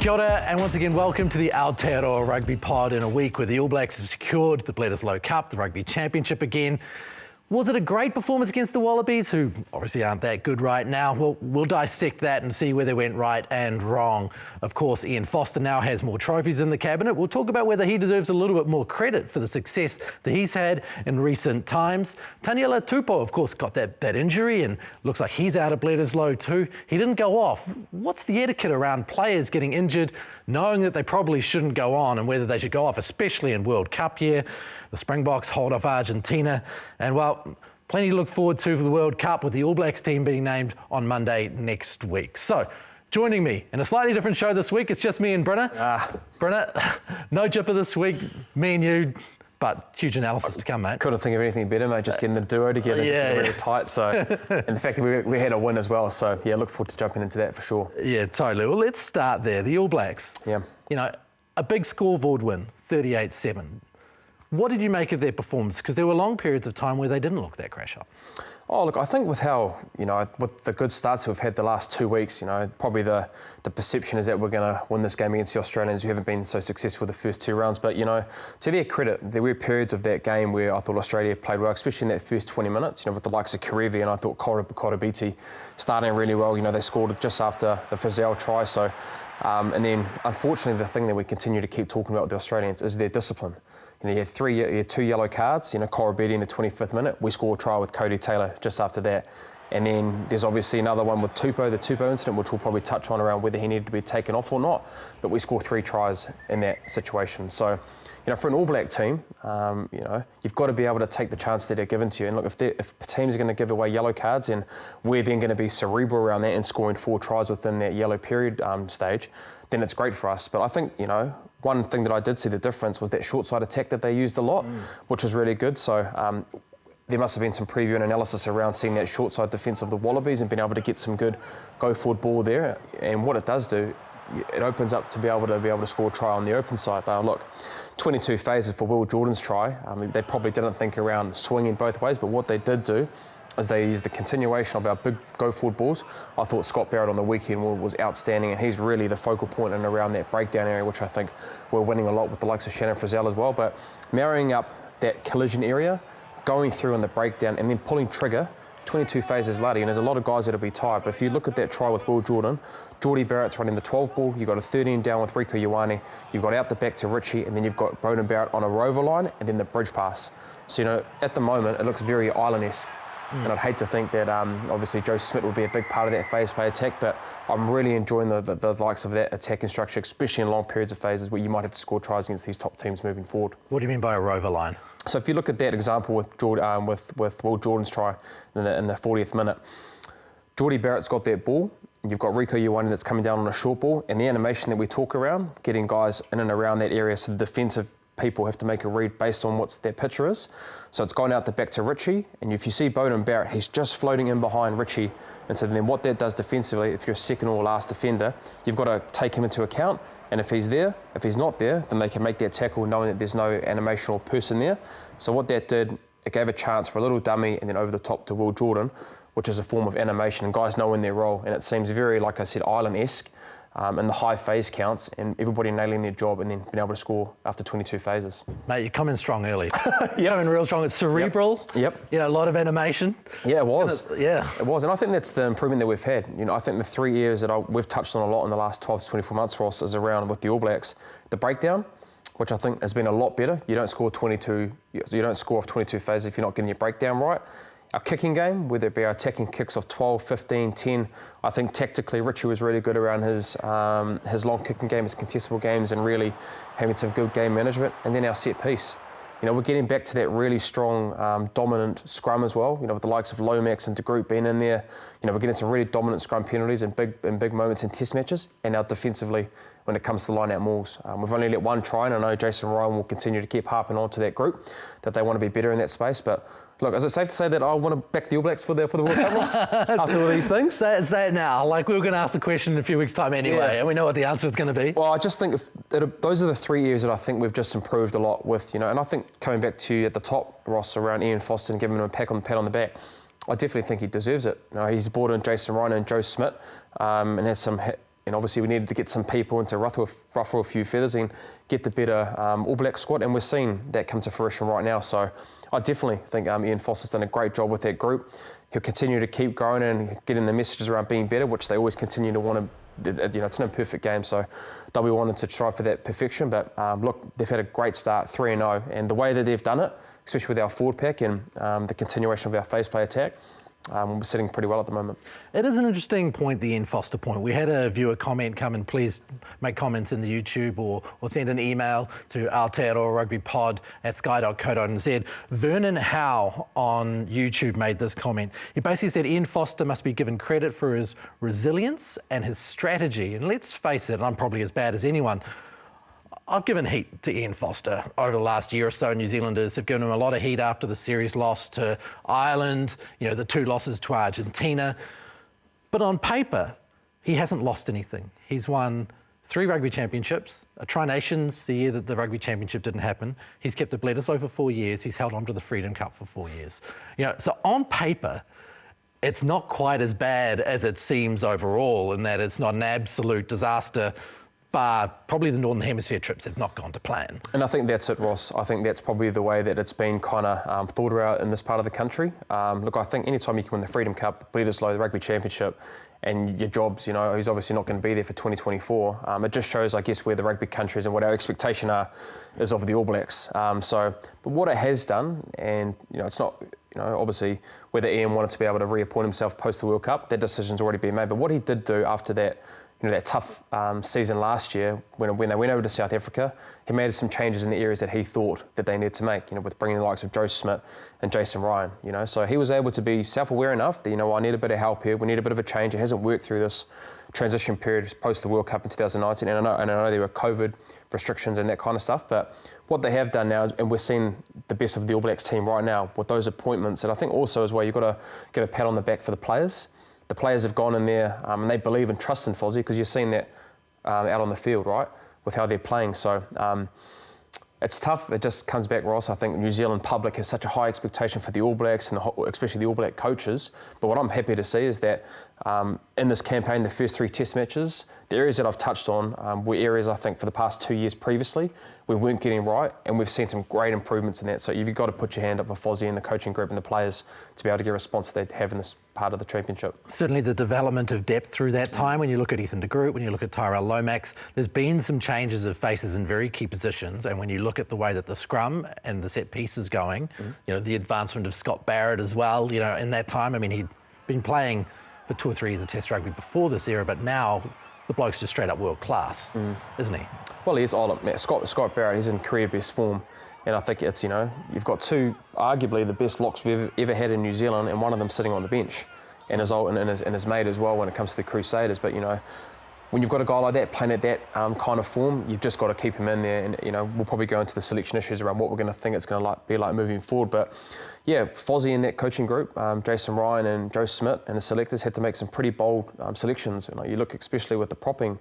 Kia ora, and once again, welcome to the Aotearoa Rugby Pod in a week where the All Blacks have secured the Bledisloe Cup, the Rugby Championship again. Was it a great performance against the Wallabies, who obviously aren't that good right now? Well, we'll dissect that and see where they went right and wrong. Of course, Ian Foster now has more trophies in the cabinet. We'll talk about whether he deserves a little bit more credit for the success that he's had in recent times. Taniela Tupou, of course, got that injury and looks like he's out of Bledisloe too. He didn't go off. What's the etiquette around players getting injured, knowing that they probably shouldn't go on, and whether they should go off, especially in World Cup year? The Springboks hold off Argentina, and well, plenty to look forward to for the World Cup, with the All Blacks team being named on Monday next week. So, joining me in a slightly different show this week, it's just me and Brynna. Brynna, no jipper this week, me and you, but huge analysis to come, mate. Couldn't think of anything better, mate, just getting the duo together, just getting really tight. So, and the fact that we had a win as well, so yeah, look forward to jumping into that for sure. Yeah, totally. Well, let's start there. The All Blacks. Yeah. You know, a big scoreboard win, 38-7. What did you make of their performance? Because there were long periods of time where they didn't look that crash up. Oh, look, I think with how, with the good starts we've had the last 2 weeks, probably the perception is that we're going to win this game against the Australians, who haven't been so successful the first two rounds. But, to their credit, there were periods of that game where I thought Australia played well, especially in that first 20 minutes, with the likes of Karevi, and I thought Korobiti starting really well. They scored just after the Frizzell try. So, and then, unfortunately, the thing that we continue to keep talking about with the Australians is their discipline. You had two yellow cards, Korobiti in the 25th minute. We scored a try with Cody Taylor just after that. And then there's obviously another one with Tupou, the Tupou incident, which we'll probably touch on around whether he needed to be taken off or not. But we scored 3 tries in that situation. So, for an All Black team, you've got to be able to take the chance that are given to you. And look, if teams are going to give away yellow cards and we're then going to be cerebral around that and scoring 4 tries within that yellow period stage, then it's great for us. But I think, one thing that I did see the difference was that short side attack that they used a lot, which was really good. So there must have been some preview and analysis around seeing that short side defence of the Wallabies and being able to get some good go forward ball there. And what it does do, it opens up to be able to score a try on the open side. Now look, 22 phases for Will Jordan's try. They probably didn't think around swinging both ways, but what they did do is they used the continuation of our big go-forward balls. I thought Scott Barrett on the weekend was outstanding, and he's really the focal point and around that breakdown area, which I think we're winning a lot with the likes of Shannon Frizzell as well. But marrying up that collision area, going through on the breakdown, and then pulling trigger 22 phases later, and there's a lot of guys that'll be tired. But if you look at that try with Will Jordan, Geordie Barrett's running the 12 ball, you've got a 13 down with Rieko Ioane, you've got out the back to Richie, and then you've got Beauden Barrett on a rover line, and then the bridge pass. So, at the moment, it looks very Island-esque. And I'd hate to think that obviously Joe Smith would be a big part of that phase play attack, but I'm really enjoying the likes of that attacking structure, especially in long periods of phases where you might have to score tries against these top teams moving forward. What do you mean by a rover line? So if you look at that example with Will Jordan's try in the 40th minute, Geordie Barrett's got that ball, and you've got Rieko Ioane that's coming down on a short ball, and the animation that we talk around, getting guys in and around that area, so the defensive people have to make a read based on what their picture is. So it's gone out the back to Richie, and if you see Beauden Barrett, he's just floating in behind Richie. And so then what that does defensively, if you're second or last defender, you've got to take him into account. And if he's there, if he's not there, then they can make that tackle knowing that there's no animation or person there. So what that did, it gave a chance for a little dummy and then over the top to Will Jordan, which is a form of animation, and guys knowing their role. And it seems very, like I said, Island-esque. And the high phase counts, and everybody nailing their job and then being able to score after 22 phases. Mate, you come in strong early. You come in real strong. It's cerebral. Yep. A lot of animation. Yeah, it was. It was. And I think that's the improvement that we've had. I think the 3 years that we've touched on a lot in the last 12 to 24 months, Ross, is around with the All Blacks. The breakdown, which I think has been a lot better. You don't score off 22 phases if you're not getting your breakdown right. Our kicking game, whether it be our attacking kicks of 12, 15, 10, I think tactically Richie was really good around his long kicking game, his contestable games, and really having some good game management. And then our set piece. We're getting back to that really strong, dominant scrum as well. With the likes of Lomax and De Groot being in there, we're getting some really dominant scrum penalties and big moments in test matches. And now defensively, when it comes to line-out mauls, we've only let 1 try, and I know Jason Ryan will continue to keep harping on to that group that they want to be better in that space. But look, is it safe to say that I want to back the All Blacks for the World Cup after all these things? Say it now. Like, we were going to ask the question in a few weeks' time anyway, and we know what the answer is going to be. Well, I just think those are the 3 years that I think we've just improved a lot with, and I think coming back to you at the top, Ross, around Ian Foster and giving him a pat on the back, I definitely think he deserves it. He's brought in Jason Ryan and Joe Smith and has some and obviously we needed to get some people into ruffle a few feathers and get the better All Black squad, and we're seeing that come to fruition right now. So I definitely think Ian Foster's done a great job with that group. He'll continue to keep growing and getting the messages around being better, which they always continue to want to. It's no perfect game, so they'll be wanting to try for that perfection. But look, they've had a great start, 3-0, and the way that they've done it, especially with our forward pack and the continuation of our face play attack, we're sitting pretty well at the moment. It is an interesting point, the Ian Foster point. We had a viewer comment come in. Please make comments in the YouTube or send an email to Aotearoa Rugby Pod at sky.co.nz. Vernon Howe on YouTube made this comment. He basically said Ian Foster must be given credit for his resilience and his strategy. And let's face it, I'm probably as bad as anyone. I've given heat to Ian Foster over the last year or so. New Zealanders have given him a lot of heat after the series loss to Ireland, the 2 losses to Argentina. But on paper, he hasn't lost anything. He's won 3 rugby championships, a Tri-Nations the year that the rugby championship didn't happen. He's kept the Bledisloe for 4 years. He's held on to the Freedom Cup for 4 years. So on paper, it's not quite as bad as it seems overall, in that it's not an absolute disaster. Probably the Northern Hemisphere trips have not gone to plan. And I think that's it, Ross. I think that's probably the way that it's been kind of thought about in this part of the country. Look, I think anytime you can win the Freedom Cup, Bledisloe, the Rugby Championship, and your jobs, he's obviously not going to be there for 2024. It just shows, I guess, where the rugby country is and what our expectation is of the All Blacks. But what it has done, and it's not, obviously whether Ian wanted to be able to reappoint himself post the World Cup, that decision's already been made. But what he did do after that, that tough season last year when they went over to South Africa, he made some changes in the areas that he thought that they needed to make, with bringing the likes of Joe Schmidt and Jason Ryan, So he was able to be self-aware enough that, I need a bit of help here, we need a bit of a change. It hasn't worked through this transition period post the World Cup in 2019, and I know there were COVID restrictions and that kind of stuff, but what they have done now, and we're seeing the best of the All Blacks team right now with those appointments, and I think also as well, you've got to give a pat on the back for the players. The players have gone in there and they believe and trust in Fozzie, because you've seen that out on the field, right, with how they're playing. So it's tough. It just comes back, Ross. I think New Zealand public has such a high expectation for the All Blacks and especially the All Black coaches. But what I'm happy to see is that in this campaign, the first 3 test matches, the areas that I've touched on were areas I think for the past 2 years previously we weren't getting right, and we've seen some great improvements in that. So you've got to put your hand up for Fozzie and the coaching group and the players to be able to get a response that they have in this part of the championship. Certainly the development of depth through that time, when you look at Ethan de Groot, when you look at Tyrell Lomax, there's been some changes of faces in very key positions, and when you look at the way that the scrum and the set piece is going, the advancement of Scott Barrett as well, in that time, he'd been playing for 2 or 3 years of Test rugby before this era, but now the bloke's just straight up world class, isn't he? Well, he is. Scott Barrett, he's in career best form. And I think it's, you've got 2, arguably the best locks we've ever had in New Zealand, and one of them sitting on the bench, and his mate as well when it comes to the Crusaders. But, when you've got a guy like that playing at that kind of form, you've just got to keep him in there. And, we'll probably go into the selection issues around what we're going to think it's going to be like moving forward. But, yeah, Fozzie and that coaching group, Jason Ryan and Joe Schmidt and the selectors had to make some pretty bold selections. You look especially with the propping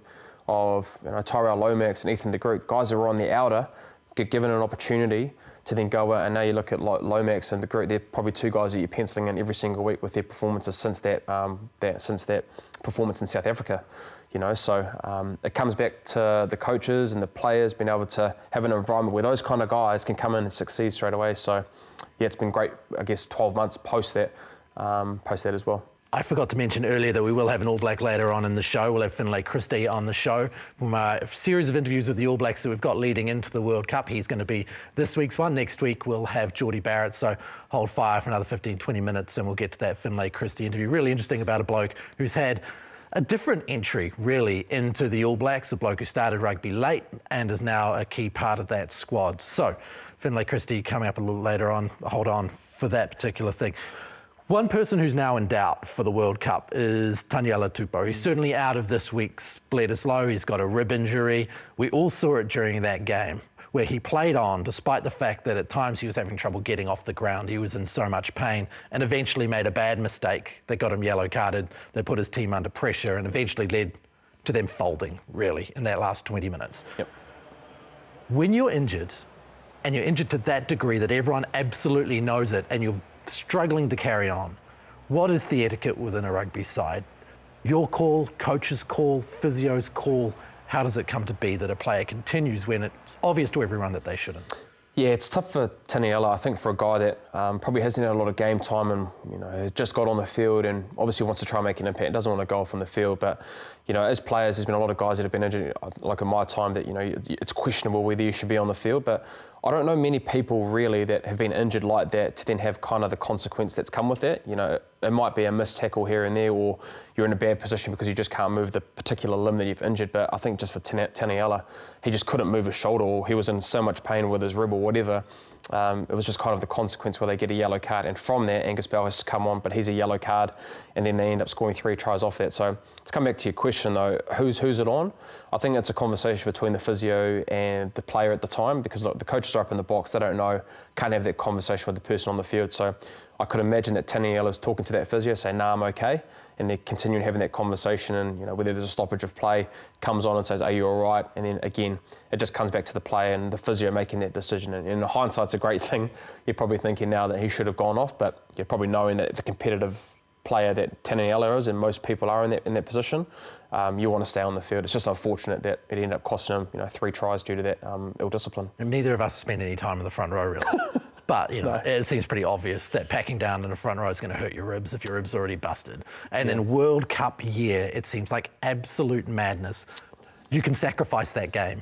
of Tyrell Lomax and Ethan de Groot, guys that were on the outer, get given an opportunity to then go out, and now you look at Lomax and de Groot, they're probably 2 guys that you're penciling in every single week with their performances since that performance in South Africa. So it comes back to the coaches and the players being able to have an environment where those kind of guys can come in and succeed straight away. So yeah, it's been great, I guess, 12 months post that as well. I forgot to mention earlier that we will have an All Black later on in the show. We'll have Finlay Christie on the show from a series of interviews with the All Blacks that we've got leading into the World Cup. He's going to be this week's one. Next week we'll have Geordie Barrett, so hold fire for another 15, 20 minutes and we'll get to that Finlay Christie interview. Really interesting about a bloke who's had a different entry, really, into the All Blacks, a bloke who started rugby late and is now a key part of that squad. So, Finlay Christie coming up a little later on. Hold on for that particular thing. One person who's now in doubt for the World Cup is Taniela Tupou. He's certainly out of this week's Bledisloe. He's got a rib injury. We all saw it during that game where he played on despite the fact that at times he was having trouble getting off the ground. He was in so much pain and eventually made a bad mistake that got him yellow carded, that put his team under pressure and eventually led to them folding, really, in that last 20 minutes. Yep. When you're injured, and you're injured to that degree that everyone absolutely knows it, and you're struggling to carry on, what is the etiquette within a rugby side? your call, coach's call, physio's call? How does it come to be that a player continues when it's obvious to everyone that they shouldn't? Yeah, it's tough for Taniela. I think for a guy that probably hasn't had a lot of game time and just got on the field and obviously wants to try and make an impact, doesn't want to go off on the field. But as players, there's been a lot of guys that have been injured, like in my time, that it's questionable whether you should be on the field. But I don't know many people really that have been injured like that to then have kind of the consequence that's come with that. It might be a missed tackle here and there, or you're in a bad position because you just can't move the particular limb that you've injured. But I think just for Taniela, he just couldn't move his shoulder, or he was in so much pain with his rib or whatever. It was just kind of the consequence where they get a yellow card, and from there Angus Bell has to come on, but he's a yellow card, and then they end up scoring 3 tries off that. So to come back to your question though, who's it on? I think it's a conversation between the physio and the player at the time, because look, the coaches are up in the box, they don't know, can't have that conversation with the person on the field. So I could imagine that Taniela's talking to that physio, saying, "Nah, I'm okay," and they're continuing having that conversation, and whether there's a stoppage of play, comes on and says, "Are you all right?" And then again, it just comes back to the player and the physio making that decision. And in hindsight's a great thing. You're probably thinking now that he should have gone off, but you're probably knowing that the competitive player that Taniela is, and most people are in that position, you want to stay on the field. It's just unfortunate that it ended up costing him 3 tries due to that ill discipline. And neither of us spend any time in the front row, really. But, No. It seems pretty obvious that packing down in the front row is going to hurt your ribs if your ribs are already busted. And in World Cup year, it seems like absolute madness. You can sacrifice that game.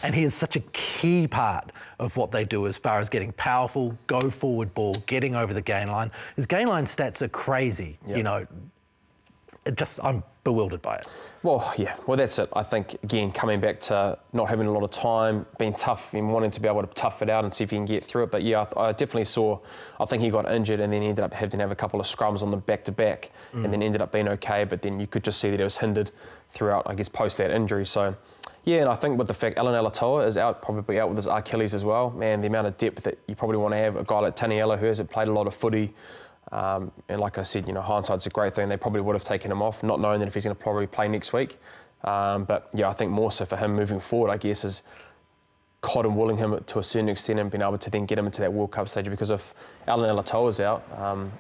And he is such a key part of what they do as far as getting powerful, go forward ball, getting over the gain line. His gain line stats are crazy, I'm bewildered by it. Well, that's it. I think, again, coming back to not having a lot of time, being tough and wanting to be able to tough it out and see if you can get through it. But I definitely saw, I think he got injured and then he ended up having to have a couple of scrums on the back-to-back and then ended up being okay. But then you could just see that it was hindered throughout, I guess, post that injury. So, and I think with the fact Taniela Tupou is probably out with his Achilles as well, man, the amount of depth that you probably want to have, a guy like Taniela who hasn't played a lot of footy, and like I said, hindsight's a great thing. They probably would have taken him off, not knowing that if he's going to probably play next week. But I think more so for him moving forward, I guess, is cotton wooling him to a certain extent and being able to then get him into that World Cup stage. Because if Taniela Tupou is out,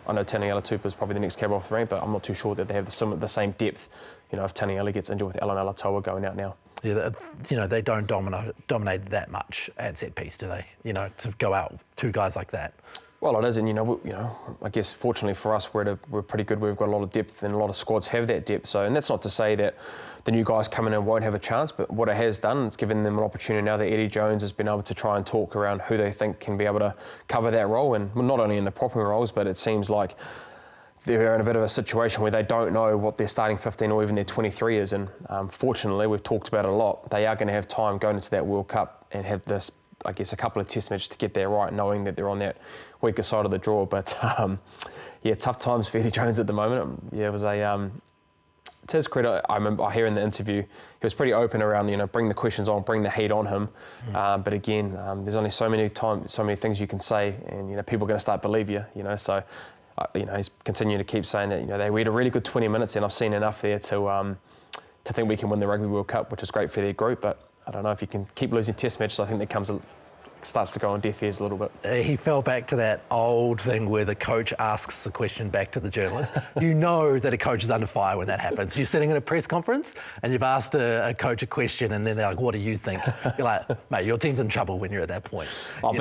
I know Taniela Tupou is probably the next cab off the rank, but I'm not too sure that they have the same depth. If Taniela gets injured with Taniela Tupou going out now. Yeah, they don't dominate that much at set piece, do they? To go out with 2 guys like that. Well, it is, and I guess fortunately for us, we're pretty good. We've got a lot of depth, and a lot of squads have that depth. So, and that's not to say that the new guys coming in won't have a chance, but what it has done, it's given them an opportunity now that Eddie Jones has been able to try and talk around who they think can be able to cover that role, and not only in the propping roles, but it seems like they're in a bit of a situation where they don't know what their starting 15 or even their 23 is. And fortunately, we've talked about it a lot. They are going to have time going into that World Cup and have this, I guess, a couple of test matches to get there right, knowing that they're on that weaker side of the draw. But tough times for Eddie Jones at the moment. It was a, to his credit, I remember I hear in the interview, he was pretty open around, bring the questions on, bring the heat on him. But again, there's only so many things you can say, and people are going to start believe you. So. He's continuing to keep saying that we had a really good 20 minutes, and I've seen enough there to think we can win the Rugby World Cup, which is great for their group. But I don't know if you can keep losing test matches. I think that starts to go on deaf ears a little bit. He fell back to that old thing where the coach asks the question back to the journalist. You know that a coach is under fire when that happens. You're sitting in a press conference and you've asked a coach a question, and then they're like, "What do you think?" You're like, "Mate, your team's in trouble when you're at that point." But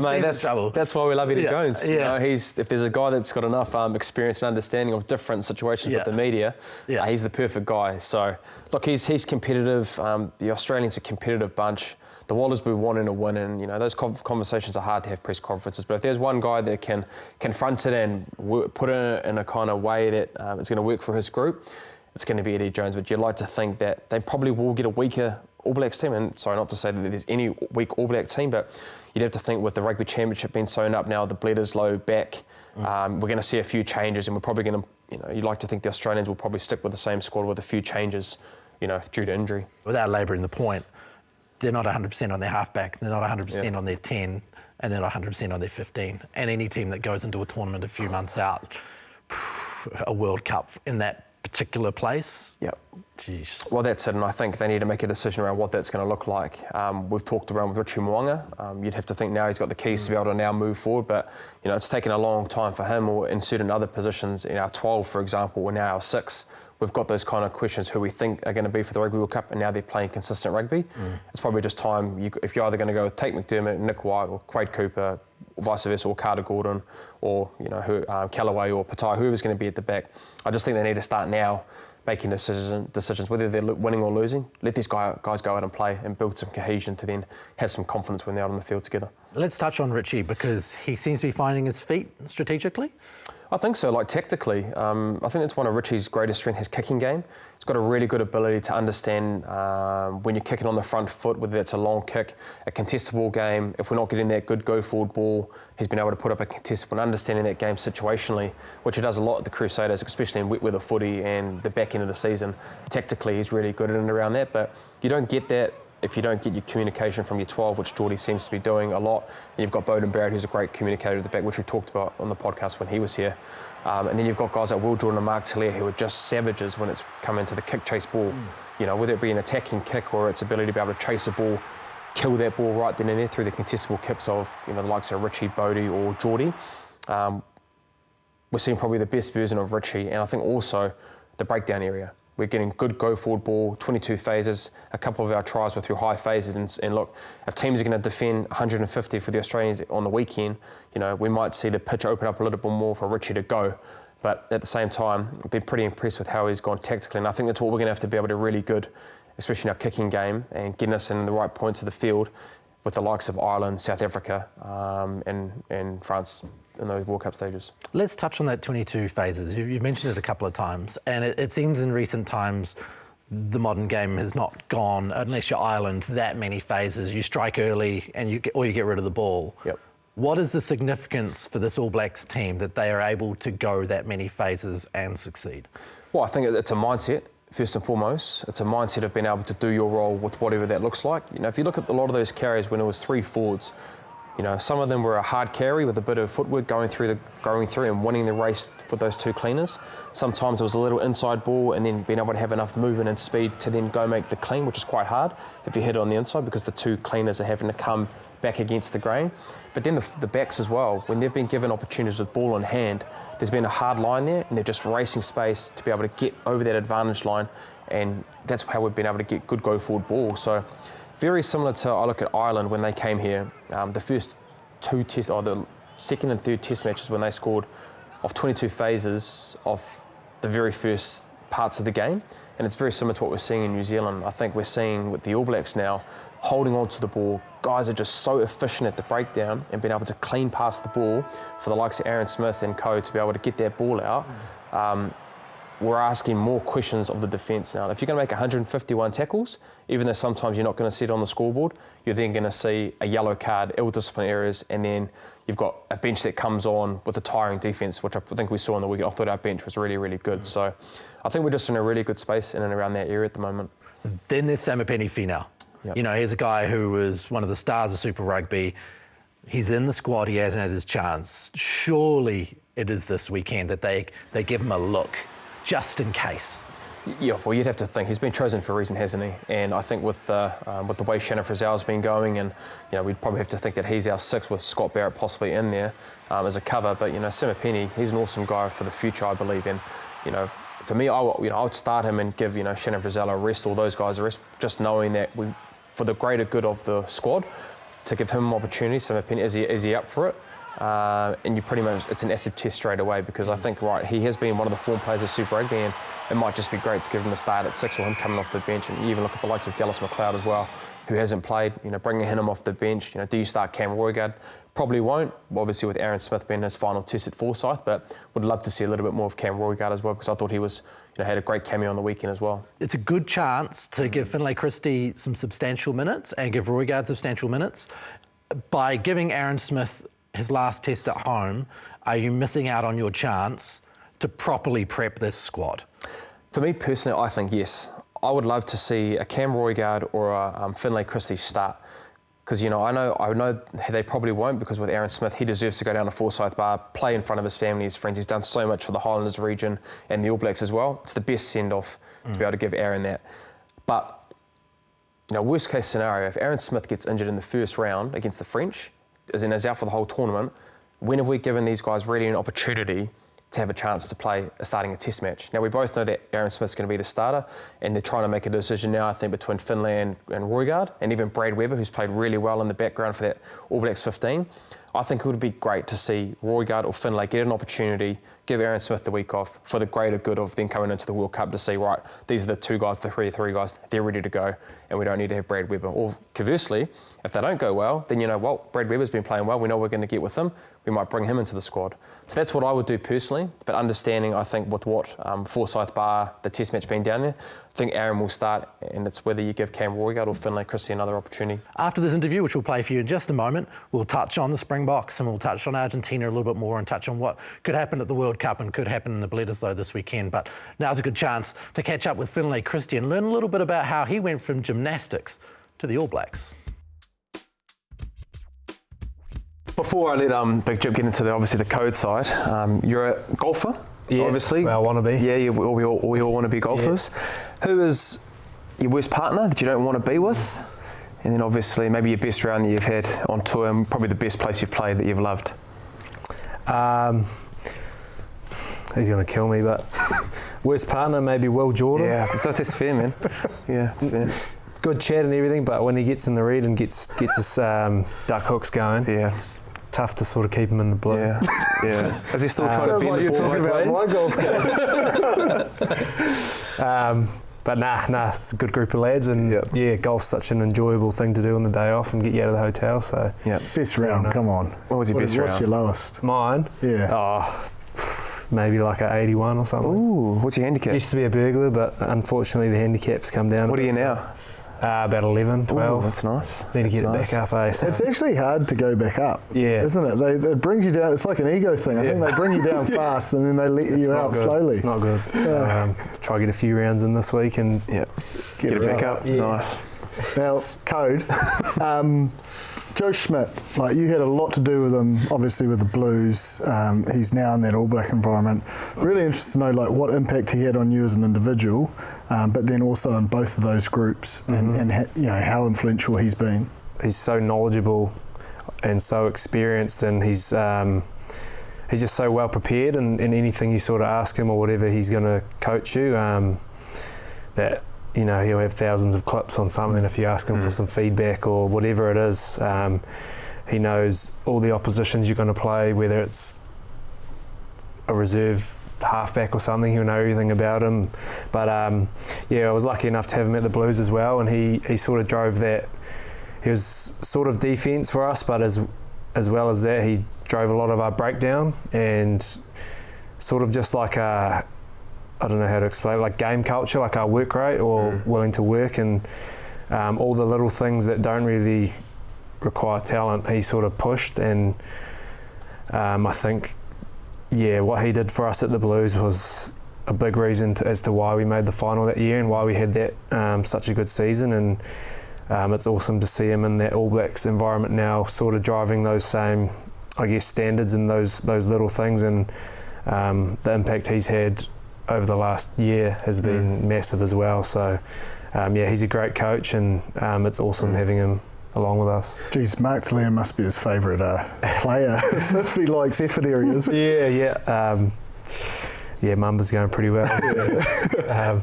mate, that's why we love Eddie Jones. If there's a guy that's got enough experience and understanding of different situations with the media, he's the perfect guy. So look, he's competitive. The Australians are a competitive bunch. The Wallabies will be wanting to win, and those conversations are hard to have press conferences. But if there's one guy that can confront it and put it in a kind of way that it's going to work for his group, it's going to be Eddie Jones. But you'd like to think that they probably will get a weaker All Blacks team. And sorry, not to say that there's any weak All Black team, but you'd have to think with the Rugby Championship being sewn up now, the Bledisloe back, we're going to see a few changes, and we're probably going to, you'd like to think the Australians will probably stick with the same squad with a few changes, due to injury. Without labouring the point, they're not 100% on their halfback, they're not 100% on their 10, and they're not 100% on their 15. And any team that goes into a tournament a few months out, a World Cup in that particular place. Jeez. Well, that's it, and I think they need to make a decision around what that's going to look like. We've talked around with Richie Mo'unga. You'd have to think now he's got the keys to be able to now move forward, but it's taken a long time for him, or in certain other positions, in our 12, for example, we're now our 6. we've got those kind of questions who we think are going to be for the Rugby World Cup, and now they're playing consistent rugby. It's probably just time, if you're either going to go with Tate McDermott, Nick White or Quade Cooper, or vice versa, or Carter Gordon, or Callaway or Patai, whoever's going to be at the back. I just think they need to start now making decisions, whether they're winning or losing. Let these guys go out and play and build some cohesion to then have some confidence when they're out on the field together. Let's touch on Richie, because he seems to be finding his feet strategically. I think so, like tactically. I think that's one of Richie's greatest strengths, his kicking game. He's got a really good ability to understand when you're kicking on the front foot, whether it's a long kick, a contested ball game. If we're not getting that good go-forward ball, he's been able to put up a contested ball and understanding that game situationally, which he does a lot at the Crusaders, especially in wet weather footy and the back end of the season. Tactically, he's really good at and around that, but you don't get that if you don't get your communication from your 12, which Geordie seems to be doing a lot. And you've got Bowden Barrett, who's a great communicator at the back, which we talked about on the podcast when he was here. And then you've got guys like Will Jordan and Mark Talia, who are just savages when it's come into the kick chase ball. Whether it be an attacking kick or its ability to be able to chase a ball, kill that ball right then and there through the contestable kicks of the likes of Richie, Bodie or Geordie. We're seeing probably the best version of Richie, and I think also the breakdown area. We're getting good go-forward ball, 22 phases. A couple of our tries were through high phases. And look, if teams are going to defend 150 for the Australians on the weekend, we might see the pitch open up a little bit more for Richie to go. But at the same time, I've been pretty impressed with how he's gone tactically. And I think that's what we're going to have to be able to really good, especially in our kicking game, and getting us in the right points of the field with the likes of Ireland, South Africa, and France in those World Cup stages. Let's touch on that 22 phases. You've mentioned it a couple of times, and it seems in recent times the modern game has not gone, unless you're Ireland, that many phases. You strike early and you get rid of the ball. Yep. What is the significance for this All Blacks team that they are able to go that many phases and succeed? Well, I think it's a mindset. First and foremost, it's a mindset of being able to do your role with whatever that looks like. If you look at a lot of those carries when it was 3 forwards, some of them were a hard carry with a bit of footwork going through and winning the race for those 2 cleaners. Sometimes it was a little inside ball and then being able to have enough movement and speed to then go make the clean, which is quite hard if you hit it on the inside because the 2 cleaners are having to come back against the grain. But then the backs as well, when they've been given opportunities with ball in hand, there's been a hard line there and they're just racing space to be able to get over that advantage line, and that's how we've been able to get good go-forward ball. So very similar to, I look at Ireland when they came here, the first 2 tests, or the second and third test matches when they scored off 22 phases of the very first parts of the game. And it's very similar to what we're seeing in New Zealand. I think we're seeing with the All Blacks now, holding on to the ball, guys are just so efficient at the breakdown and being able to clean past the ball for the likes of Aaron Smith and co to be able to get that ball out. We're asking more questions of the defence now. If you're going to make 151 tackles, even though sometimes you're not going to see it on the scoreboard, you're then going to see a yellow card, ill-disciplined errors, and then you've got a bench that comes on with a tiring defence, which I think we saw on the weekend. I thought our bench was really, really good. So I think we're just in a really good space in and around that area at the moment. Then there's Samipeni Finau. Yep. He's a guy who was one of the stars of Super Rugby. He's in the squad, he hasn't had his chance. Surely it is this weekend that they give him a look, just in case. Yeah, well, you'd have to think he's been chosen for a reason, hasn't he? And I think with the way Shannon Frizzell's been going, and we'd probably have to think that he's our 6th with Scott Barrett possibly in there as a cover. But Samipeni, he's an awesome guy for the future, I believe. And for me, I would start him and give Shannon Frizzell a rest, all those guys a rest, just knowing that for the greater good of the squad, to give him opportunity. Samipeni, is he up for it? And you pretty much, it's an acid test straight away, because I think, he has been one of the form players of Super Rugby, and it might just be great to give him a start at 6 or him coming off the bench. And you even look at the likes of Dallas McLeod as well, who hasn't played, bringing him off the bench. Do you start Cam Roigard? Probably won't, obviously with Aaron Smith being his final test at Forsyth, but would love to see a little bit more of Cam Roigard as well, because I thought he was, had a great cameo on the weekend as well. It's a good chance to give Finlay Christie some substantial minutes and give Roigard substantial minutes. By giving Aaron Smith his last test at home, are you missing out on your chance to properly prep this squad? For me personally, I think yes. I would love to see a Cam Roigard or a Finlay Christie start. Because, I know they probably won't, because with Aaron Smith, he deserves to go down to Forsyth Bar, play in front of his family, his friends. He's done so much for the Highlanders region and the All Blacks as well. It's the best send-off to be able to give Aaron that. But, worst case scenario, if Aaron Smith gets injured in the first round against the French, as in is out for the whole tournament, when have we given these guys really an opportunity to have a chance to play starting a test match. Now, we both know that Aaron Smith's going to be the starter, and they're trying to make a decision now, I think, between Finlay and Roygaard, and even Brad Weber, who's played really well in the background for that All Blacks 15. I think it would be great to see Roygaard or Finlay get an opportunity, give Aaron Smith the week off for the greater good of then coming into the World Cup to see, right, these are the two guys, the three guys, they're ready to go, and we don't need to have Brad Weber. Or conversely, if they don't go well, then you know, well, Brad Weber's been playing well, we know what we're going to get with him, we might bring him into the squad. So that's what I would do personally, but understanding, I think, with what Forsyth Bar, the test match being down there, I think Aaron will start, and it's whether you give Cam Roygaard or Finlay Christie another opportunity. After this interview, which we'll play for you in just a moment, we'll touch on the Springboks and we'll touch on Argentina a little bit more and touch on what could happen at the World Cup and could happen in the Bledisloe this weekend. But now's a good chance to catch up with Finlay Christie and learn a little bit about how he went from gymnastics to the All Blacks. Before I let Big Jip get into obviously the code side, you're a golfer, obviously. Well, I want to be. Yeah, we all want to be golfers. Yeah. Who is your worst partner that you don't want to be with? And then obviously maybe your best round that you've had on tour and probably the best place you've played that you've loved. He's going to kill me, but worst partner maybe Will Jordan. Yeah, that's fair, man. Yeah, it's fair. Good chat and everything, but when he gets in the red and gets his duck hooks going, yeah, tough to sort of keep him in the blue. Yeah, yeah. Is he still trying to bend the ball? Sounds like you're talking about my golf game. But nah, it's a good group of lads, and yeah, golf's such an enjoyable thing to do on the day off and get you out of the hotel. So best round, come on. What was your best round? What's your lowest? Mine? Yeah. Oh, maybe like an 81 or something. Ooh, what's your handicap? Used to be a burglar, but unfortunately the handicap's come down. What are you now? About 11, 12. Ooh, that's nice. Need to get it back up, eh? So. It's actually hard to go back up, yeah, isn't it? It brings you down. It's like an ego thing. I think they bring you down fast and then they let you out slowly. It's not good. So, try to get a few rounds in this week and get it back up. Yeah. Nice. Now, code. Joe Schmidt, like you had a lot to do with him, obviously with the Blues. He's now in that All Black environment. Really interested to know like what impact he had on you as an individual, but then also in both of those groups, and you know how influential he's been. He's so knowledgeable and so experienced, and he's just so well prepared. And anything you sort of ask him or whatever, he's going to coach you. That. You know, he'll have thousands of clips on something if you ask him for some feedback or whatever it is. He knows all the oppositions you're going to play, whether it's a reserve halfback or something, he'll know everything about him. But I was lucky enough to have him at the Blues as well, and he sort of drove that. He was sort of defence for us, but as well as that, he drove a lot of our breakdown and sort of just like a, I don't know how to explain, like game culture, like our work rate or willing to work, and all the little things that don't really require talent, he sort of pushed. And I think, what he did for us at the Blues was a big reason as to why we made the final that year and why we had that such a good season. And it's awesome to see him in that All Blacks environment now, sort of driving those same, I guess, standards and those little things. And the impact he's had over the last year has been massive as well. So he's a great coach, and it's awesome having him along with us. Geez, Mark Liam must be his favourite player if he likes effort areas. Mumba's going pretty well.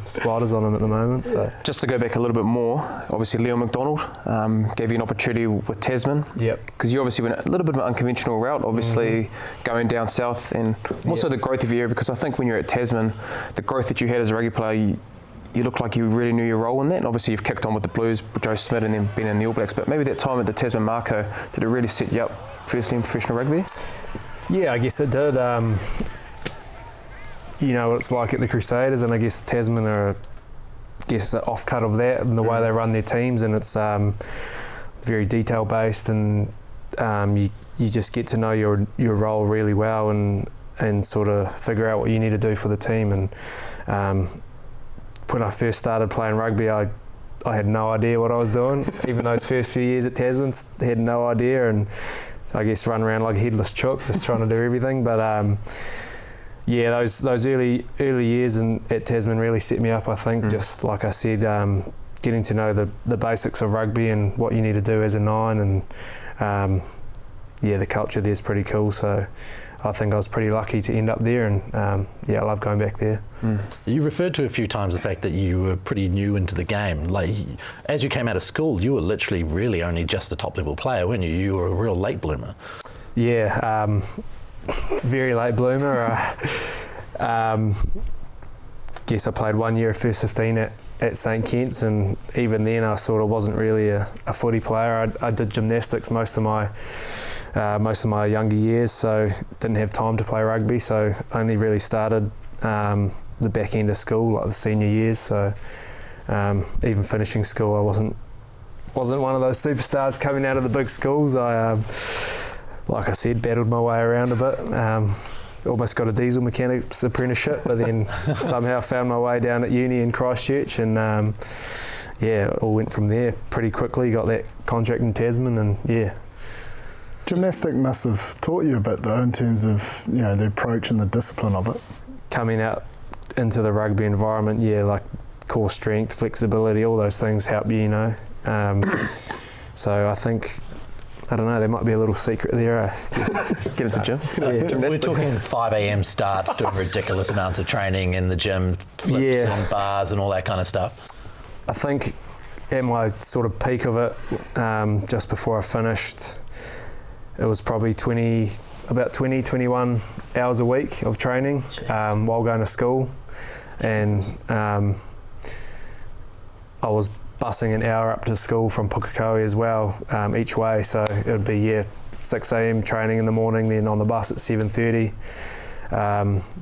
Spiders on him at the moment. So just to go back a little bit more, obviously Leo McDonald gave you an opportunity with Tasman. Yep. Because you obviously went a little bit of an unconventional route, obviously going down south, and also the growth of your area. Because I think when you're at Tasman, the growth that you had as a rugby player, you look like you really knew your role in that. And obviously you've kicked on with the Blues, with Joe Schmidt, and then been in the All Blacks. But maybe that time at the Tasman Marco, did it really set you up firstly in professional rugby? Yeah, I guess it did. You know what it's like at the Crusaders, and I guess Tasman are, an off-cut of that and the way they run their teams, and it's very detail-based, and you just get to know your role really well and sort of figure out what you need to do for the team. And when I first started playing rugby, I had no idea what I was doing. Even those first few years at Tasman, had no idea, and I guess run around like a headless chook, just trying to do everything. But those early years at Tasman really set me up, I think. Just like I said, getting to know the basics of rugby and what you need to do as a nine, and the culture there is pretty cool. So I think I was pretty lucky to end up there, and I love going back there. You referred to a few times the fact that you were pretty new into the game. Like, as you came out of school, you were literally really only just a top level player, weren't you? You were a real late bloomer. Yeah, very late bloomer. Guess I played 1 year of first 15 at St Kitts, and even then I sort of wasn't really a footy player. I did gymnastics most of my younger years, so didn't have time to play rugby, so only really started the back end of school, like the senior years. So even finishing school, I wasn't one of those superstars coming out of the big schools. I like I said, battled my way around a bit. Almost got a diesel mechanics apprenticeship, but then somehow found my way down at uni in Christchurch, and all went from there pretty quickly. Got that contract in Tasman, and Gymnastic must have taught you a bit though, in terms of the approach and the discipline of it. Coming out into the rugby environment, like core strength, flexibility, all those things help you, So I think, I don't know, there might be a little secret there. Get into the gym. We're talking 5 a.m. starts, doing ridiculous amounts of training in the gym, flips and bars and all that kind of stuff. I think at my sort of peak of it, just before I finished, it was probably 21 hours a week of training while going to school. And I was busing an hour up to school from Pukekohe as well, each way. So it would be 6 a.m. training in the morning, then on the bus at 7:30.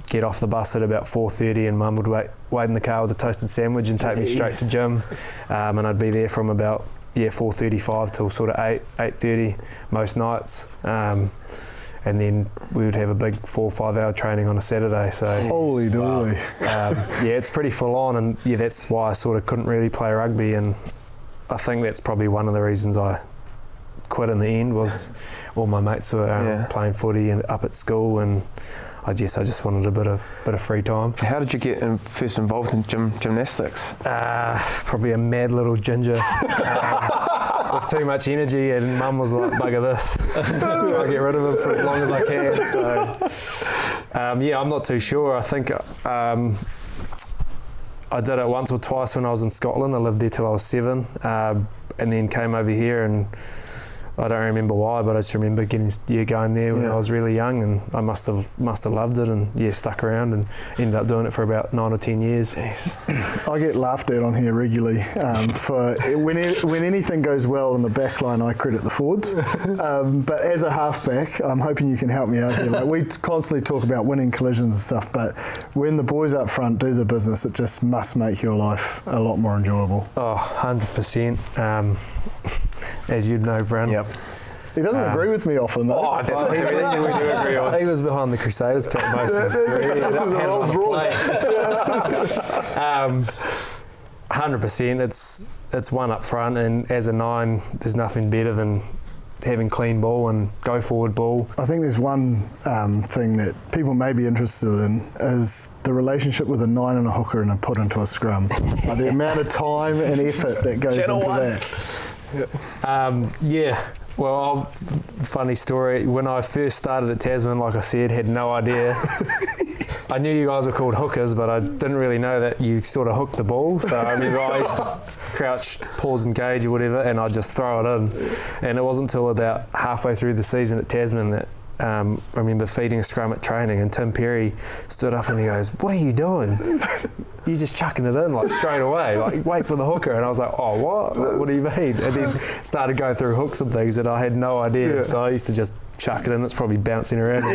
Get off the bus at about 4:30, and Mum would wait in the car with a toasted sandwich and take me straight to gym. And I'd be there from about 4:35 till sort of 8:30 most nights. And then we would have a big 4 or 5 hour training on a Saturday. So holy dooly. It's pretty full on, and that's why I sort of couldn't really play rugby, and I think that's probably one of the reasons I quit in the end. Was all my mates were playing footy and up at school, and I just wanted a bit of free time. How did you get first involved in gymnastics? Probably a mad little ginger with too much energy, and Mum was like, bugger this, try to get rid of him for as long as I can. So I'm not too sure. I think I did it once or twice when I was in Scotland. I lived there till I was 7, and then came over here, and I don't remember why, but I just remember going there when I was really young, and I must have loved it, and stuck around and ended up doing it for about 9 or 10 years. I get laughed at on here regularly for when anything goes well in the back line, I credit the forwards. But as a halfback, I'm hoping you can help me out here. Like, we constantly talk about winning collisions and stuff, but when the boys up front do the business, it just must make your life a lot more enjoyable. Oh, 100%. As you'd know, Bryn. Yep. He doesn't agree with me often, though. Oh, that's what we do agree on. He was behind the Crusaders most of his career. 100%. It's one up front, and as a 9, there's nothing better than having clean ball and go forward ball. I think there's one thing that people may be interested in is the relationship with a 9 and a hooker and a put into a scrum. The amount of time and effort that goes into that. Well, funny story. When I first started at Tasman, like I said, had no idea. I knew you guys were called hookers, but I didn't really know that you sort of hooked the ball. So I remember I used to crouch, pause, engage or whatever, and I'd just throw it in. And it wasn't until about halfway through the season at Tasman that I remember feeding a scrum at training, and Tim Perry stood up and he goes, "What are you doing? You're just chucking it in like straight away, like wait for the hooker." And I was like, "Oh, what do you mean?" And then started going through hooks and things that I had no idea. So I used to just chuck it in. It's probably bouncing around. But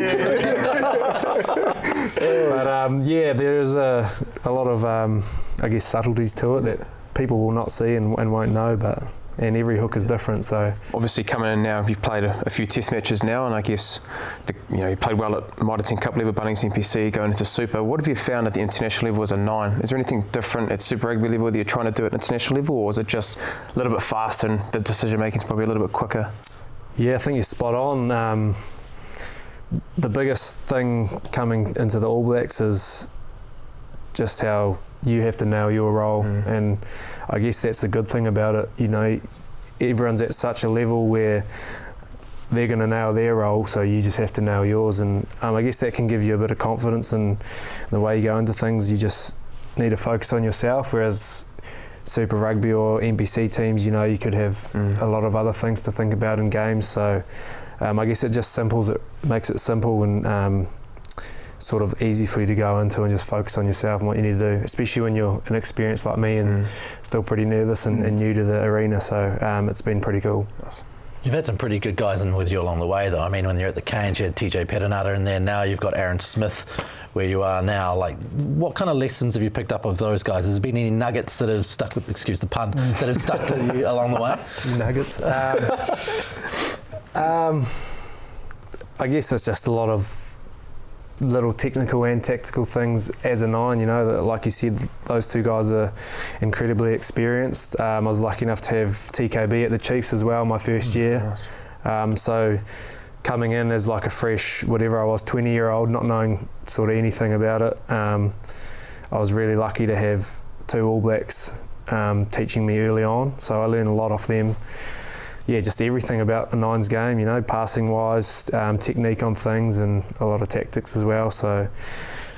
there's a lot of I guess subtleties to it that people will not see and won't know, and every hook is different. So obviously coming in now, you've played a few test matches now, and I guess you played well at Mitre 10 Cup level, Bunnings NPC, going into Super. What have you found at the international level as a 9? Is there anything different at Super Rugby level that you're trying to do at international level, or is it just a little bit faster and the decision making is probably a little bit quicker? Yeah, I think you're spot on. The biggest thing coming into the All Blacks is just how you have to nail your role, and I guess that's the good thing about it. Everyone's at such a level where they're going to nail their role, so you just have to nail yours. And I guess that can give you a bit of confidence in the way you go into things. You just need to focus on yourself, whereas Super Rugby or NPC teams, you know, you could have a lot of other things to think about in games. So I guess it just makes it simple and sort of easy for you to go into and just focus on yourself and what you need to do, especially when you're inexperienced like me and still pretty nervous and new to the arena. So it's been pretty cool. You've had some pretty good guys in with you along the way, though. I mean, when you're at the Canes, you had TJ Perenata in there. Now you've got Aaron Smith where you are now. Like, what kind of lessons have you picked up of those guys? Has there been any nuggets that have stuck with, excuse the pun, that have stuck with you along the way? Nuggets. I guess it's just a lot of little technical and tactical things as a 9, you know, that, like you said, those two guys are incredibly experienced. I was lucky enough to have TKB at the Chiefs as well my first year. Nice. So coming in as like a fresh, whatever I was, 20-year-old, not knowing sort of anything about it, I was really lucky to have 2 All Blacks teaching me early on. So I learned a lot off them. Yeah, just everything about a 9's game, you know, passing wise, technique on things, and a lot of tactics as well. So,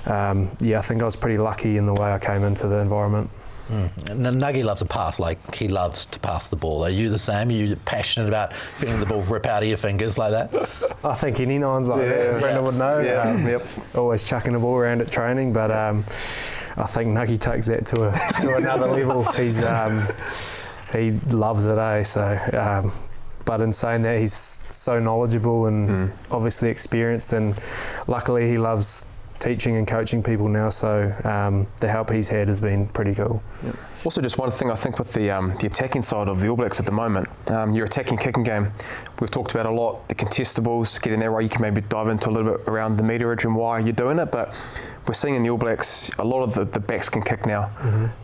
yeah, I think I was pretty lucky in the way I came into the environment. Nuggy loves a pass, like he loves to pass the ball. Are you the same? Are you passionate about feeling the ball rip out of your fingers like that? I think any 9's like that. Brendan would know. Yep. Always chucking the ball around at training, but I think Nuggy takes that to another level. He loves it, eh? So, but in saying that, he's so knowledgeable and obviously experienced, and luckily he loves teaching and coaching people now. So the help he's had has been pretty cool. Yep. Also, just one thing I think with the attacking side of the All Blacks at the moment, your attacking kicking game, we've talked about a lot, the contestables, getting there right. You can maybe dive into a little bit around the meterage and why you're doing it, but we're seeing in the All Blacks a lot of the backs can kick now.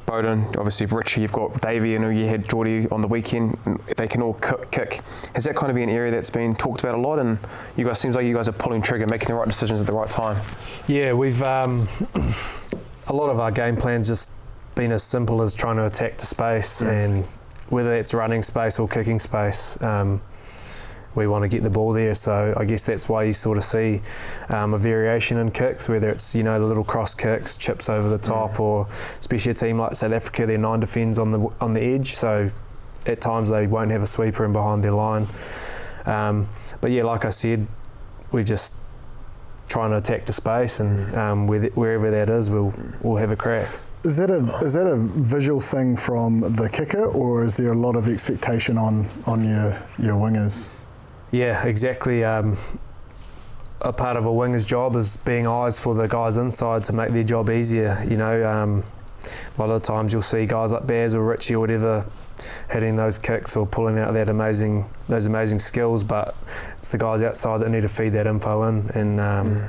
Bowden, obviously Richie, you've got Davey, and you had Geordie on the weekend. They can all kick. Has that kind of been an area that's been talked about a lot, and you guys, seems like you guys are pulling trigger, making the right decisions at the right time? Yeah, we've a lot of our game plans just been as simple as trying to attack to space, and whether it's running space or kicking space, we want to get the ball there. So I guess that's why you sort of see a variation in kicks, whether it's, you know, the little cross kicks, chips over the top, or especially a team like South Africa, their 9 defends on the edge, so at times they won't have a sweeper in behind their line. But yeah, like I said, we're just trying to attack the space, and wherever that is, we'll have a crack. Is that a visual thing from the kicker, or is there a lot of expectation on your wingers? Yeah, exactly. A part of a winger's job is being eyes for the guys inside to make their job easier. You know, a lot of the times you'll see guys like Baz or Richie or whatever hitting those kicks or pulling out those amazing skills, but it's the guys outside that need to feed that info in, and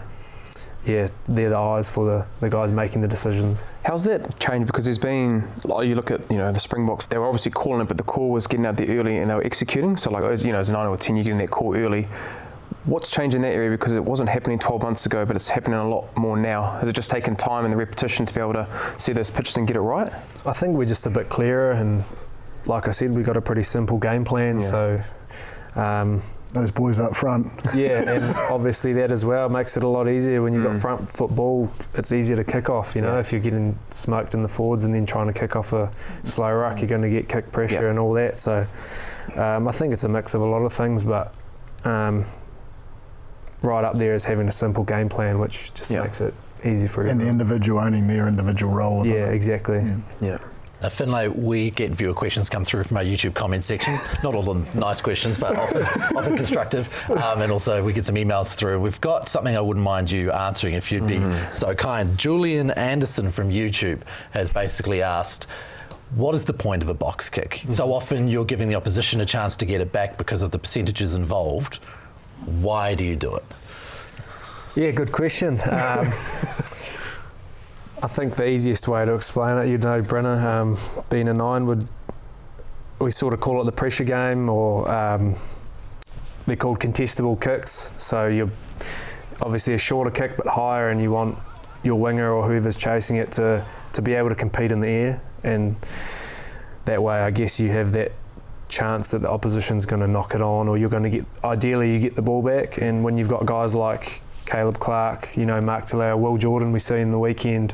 yeah, they're the eyes for the guys making the decisions. How's that changed? Because there's been, like, you look at, you know, the Springboks, they were obviously calling it, but the call was getting out there early and they were executing. So, like, you know, as a 9 or 10, you're getting that call early. What's changed in that area? Because it wasn't happening 12 months ago, but it's happening a lot more now. Has it just taken time and the repetition to be able to see those pitches and get it right? I think we're just a bit clearer, and like I said, we've got a pretty simple game plan. So those boys up front. Yeah, and obviously that as well makes it a lot easier when you've got front football. It's easier to kick off, you know, if you're getting smoked in the forwards and then trying to kick off a slow ruck, you're going to get kick pressure and all that. So I think it's a mix of a lot of things, but right up there is having a simple game plan, which just makes it easy for you. And the individual owning their individual role. Yeah, exactly. Yeah. Now, Finlay, we get viewer questions come through from our YouTube comment section. Not all of them nice questions, but often constructive. And also we get some emails through. We've got something I wouldn't mind you answering if you'd be so kind. Julian Anderson from YouTube has basically asked, what is the point of a box kick? So often you're giving the opposition a chance to get it back because of the percentages involved. Why do you do it? Yeah, good question. I think the easiest way to explain it, you know, Brenner, being a 9, we sort of call it the pressure game, or they're called contestable kicks. So you're obviously a shorter kick but higher, and you want your winger or whoever's chasing it to be able to compete in the air, and that way I guess you have that chance that the opposition's going to knock it on, or you're going to get, ideally you get the ball back. And when you've got guys like Caleb Clark, you know, Mark Talau, Will Jordan we see in the weekend,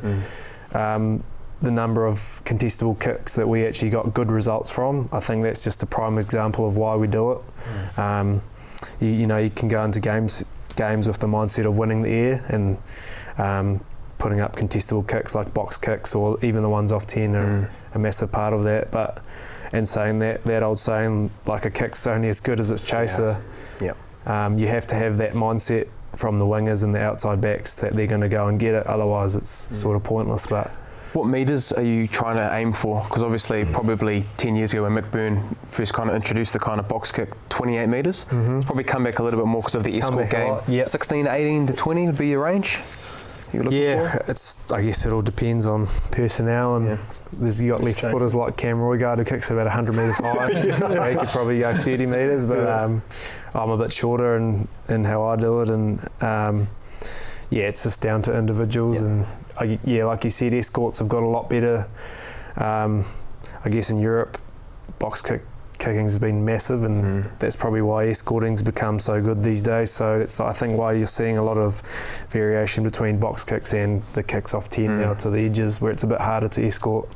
the number of contestable kicks that we actually got good results from, I think that's just a prime example of why we do it. You know, you can go into games with the mindset of winning the air, and putting up contestable kicks like box kicks or even the ones off 10 are a massive part of that. But and saying that old saying, like a kick's only as good as its chaser, you have to have that mindset from the wingers and the outside backs that they're going to go and get it, otherwise it's sort of pointless. But what metres are you trying to aim for? Because obviously probably 10 years ago when Mick Byrne first kind of introduced the kind of box kick, 28 metres. It's probably come back a little bit more because of the escort game. 16, 18 to 20 would be your range? You're looking for? I guess it all depends on personnel, and you got left footers like Cam Roygaard who kicks about 100 metres high, so he could probably go 30 metres, but I'm a bit shorter in how I do it, and it's just down to individuals. And like you said, escorts have got a lot better. I guess in Europe, box kicking has been massive, and that's probably why escorting's become so good these days. So that's, I think, why you're seeing a lot of variation between box kicks and the kicks off 10 now to the edges, where it's a bit harder to escort.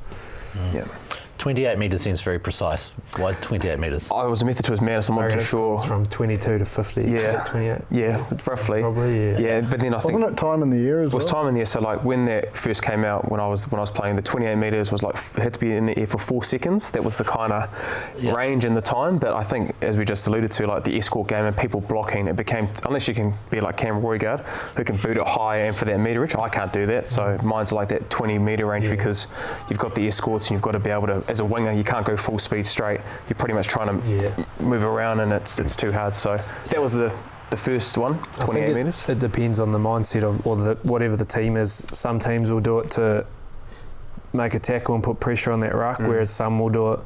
28 metres seems very precise. Why 28 metres? I was a method to his madness, I'm not too sure. It's from 22 to 50. 28. Roughly. Probably, yeah. But then I think wasn't it time in the year as well? It was time in the year. So like when that first came out, when I was playing, the 28 metres was like, it had to be in the air for 4 seconds. That was the kind of range and the time. But I think, as we just alluded to, like the escort game and people blocking, it became, unless you can be like Cam Roygaard, who can boot it high and for that meterage, I can't do that. So mine's like that 20 metre range because you've got the escorts and you've got to be able to, as a winger, you can't go full speed straight. You're pretty much trying to move around, and it's too hard. So that was the first one, 28 metres. It depends on the mindset of, or whatever the team is. Some teams will do it to make a tackle and put pressure on that ruck, whereas some will do it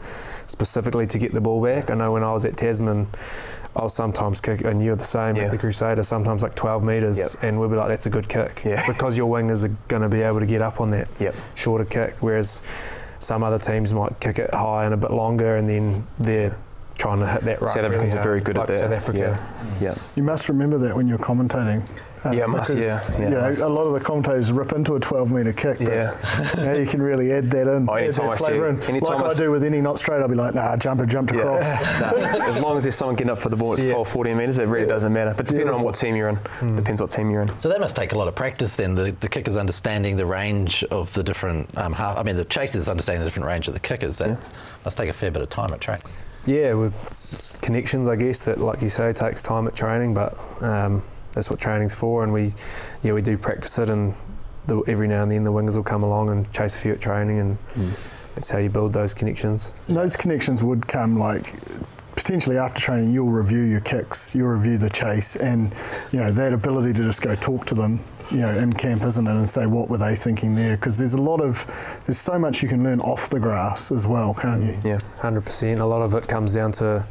specifically to get the ball back. I know when I was at Tasman, I'll sometimes kick, and you're the same at the Crusader, sometimes like 12 metres, and we'll be like, that's a good kick, because your wingers are going to be able to get up on that shorter kick, whereas some other teams might kick it high and a bit longer, and then they're trying to hit that right. South Africans are very good at that. South Africa. You must remember that when you're commentating. Because, you know, a lot of the commentators rip into a 12-metre kick, but now you can really add that in. Anytime I see it. Like I do with any not straight, I'll be like, nah, jumped across. As long as there's someone getting up for the ball, it's 12, 14 metres, it really doesn't matter. But depending on what team you're in, depends what team you're in. So that must take a lot of practice then, the kickers understanding the range of the different, the chasers understanding the different range of the kickers. That must take a fair bit of time at training. Yeah, with connections, I guess, that, like you say, takes time at training, but that's what training's for, and we do practice it, and every now and then the wingers will come along and chase a few at training, and that's how you build those connections. And those connections would come like potentially after training. You'll review your kicks, you'll review the chase, and you know that ability to just go talk to them, you know, in camp, isn't it, and say what were they thinking there, because there's so much you can learn off the grass as well, can't you? Yeah, 100%. A lot of it comes down to,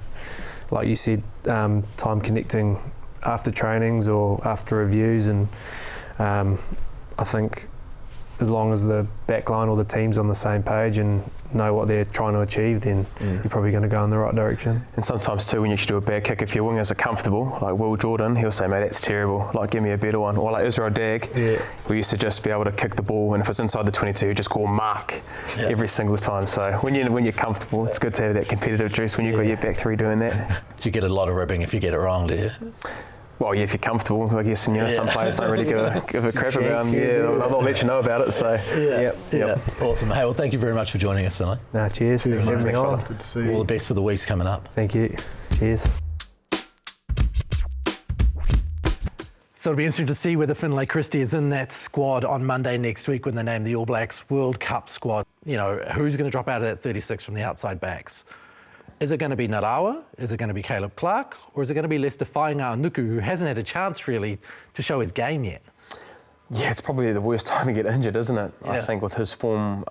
like you said, time connecting after trainings or after reviews, and I think as long as the backline or the team's on the same page and know what they're trying to achieve, then you're probably going to go in the right direction. And sometimes too, when you should do a bad kick, if your wingers are comfortable, like Will Jordan, he'll say, mate, that's terrible, like give me a better one. Or like Israel Dag, we used to just be able to kick the ball, and if it's inside the 22, just call mark every single time. So when you're comfortable, it's good to have that competitive juice when you've got your back three doing that. Do you get a lot of ribbing if you get it wrong, do you? Well, if you're comfortable, I guess, and some players don't really give a crap about them. They'll let you know about it. So, Awesome. Hey, well, thank you very much for joining us, Finlay. No, cheers. Thanks for having me on. Good to see you. All the best for the weeks coming up. Thank you. Cheers. So it'll be interesting to see whether Finlay Christie is in that squad on Monday next week when they name the All Blacks World Cup squad. You know, who's going to drop out of that 36 from the outside backs? Is it going to be Narawa? Is it going to be Caleb Clark? Or is it going to be Leicester Whainga-Nuku, who hasn't had a chance really to show his game yet? Yeah, it's probably the worst time to get injured, isn't it? I think with his form,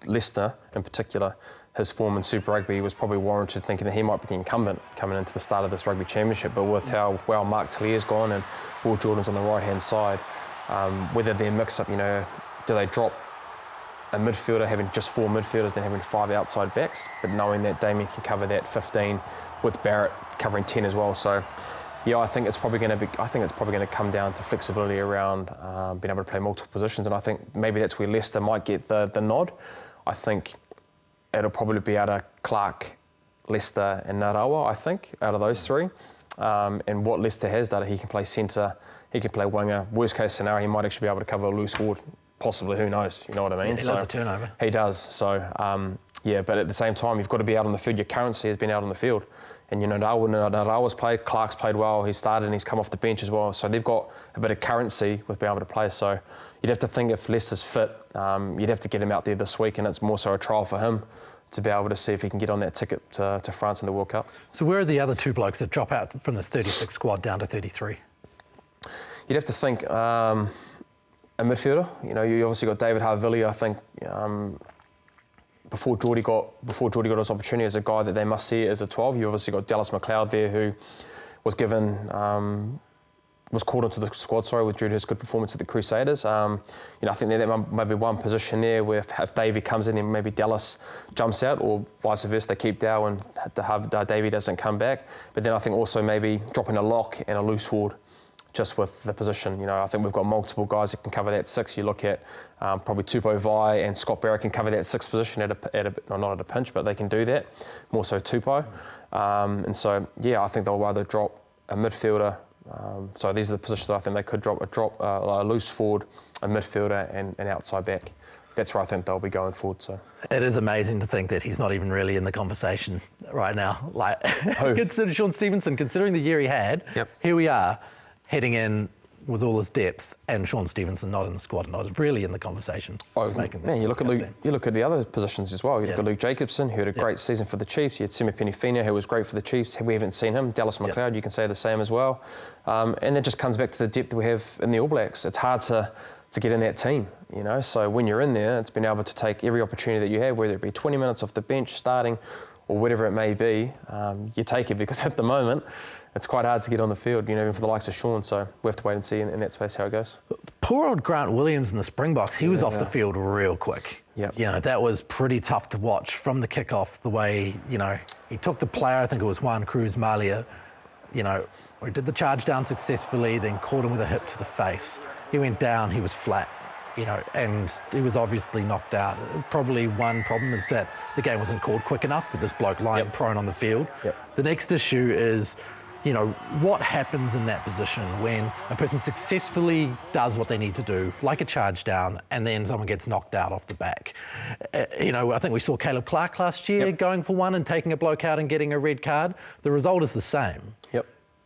Leicester in particular, his form in Super Rugby was probably warranted thinking that he might be the incumbent coming into the start of this Rugby Championship. But with how well Mark Talier's gone and Will Jordan's on the right-hand side, whether their mix-up, you know, do they drop a midfielder, having just 4 midfielders, than having 5 outside backs, but knowing that Damien can cover that 15 with Barrett covering 10 as well. So, yeah, I think it's probably going to come down to flexibility around being able to play multiple positions, and I think maybe that's where Leicester might get the nod. I think it'll probably be out of Clark, Leicester and Narawa, I think, out of those 3. And what Leicester has done, he can play centre, he can play winger. Worst case scenario, he might actually be able to cover a loose forward, possibly, who knows, you know what I mean? He does a turnover. He does, so yeah, but at the same time, you've got to be out on the field. Your currency has been out on the field. And you know, Narawa's played, Clark's played well, he started and he's come off the bench as well. So they've got a bit of currency with being able to play. So you'd have to think if Leicester's fit, you'd have to get him out there this week, and it's more so a trial for him to be able to see if he can get on that ticket to France in the World Cup. So where are the other 2 blokes that drop out from this 36 squad down to 33? You'd have to think a midfielder. You know, you obviously got David Harvilli, I think, before Geordie got his opportunity as a guy that they must see as a 12. You obviously got Dallas McLeod there, who was given was called into the squad, due to his good performance at the Crusaders. You know, I think that might be one position there where if Davey comes in, then maybe Dallas jumps out, or vice versa, they keep Dow and Davey doesn't come back. But then I think also maybe dropping a lock and a loose forward, just with the position. You know, I think we've got multiple guys that can cover that 6. You look at probably Tupou Vai and Scott Barrett can cover that 6 position not at a pinch, but they can do that, more so Tupou. And so, yeah, I think they'll either drop a midfielder. So these are the positions that I think they could drop a loose forward, a midfielder and an outside back. That's where I think they'll be going forward. So it is amazing to think that he's not even really in the conversation right now. Like, consider Sean Stevenson, considering the year he had, Here we are, heading in with all his depth, and Sean Stevenson not in the squad, not really in the conversation. Oh, man, you look at the other positions as well. You look at Luke Jacobson, who had a great season for the Chiefs. You had Simi Penifina, who was great for the Chiefs. We haven't seen him. Dallas McLeod, you can say the same as well. And that just comes back to the depth that we have in the All Blacks. It's hard to get in that team, you know. So when you're in there, it's been able to take every opportunity that you have, whether it be 20 minutes off the bench, starting, or whatever it may be. You take it, because at the moment, it's quite hard to get on the field, you know, even for the likes of Sean. So we have to wait and see in that space how it goes. Poor old Grant Williams in the Springboks, he was off the field real quick. You know, that was pretty tough to watch from the kickoff, the way, you know, he took the player, I think it was Juan Cruz Malia, you know, he did the charge down successfully, then caught him with a hip to the face. He went down, he was flat, you know, and he was obviously knocked out. Probably one problem is that the game wasn't called quick enough with this bloke lying prone on the field. The next issue is, you know, what happens in that position when a person successfully does what they need to do, like a charge down, and then someone gets knocked out off the back. You know, I think we saw Caleb Clark last year going for one and taking a bloke out and getting a red card. The result is the same.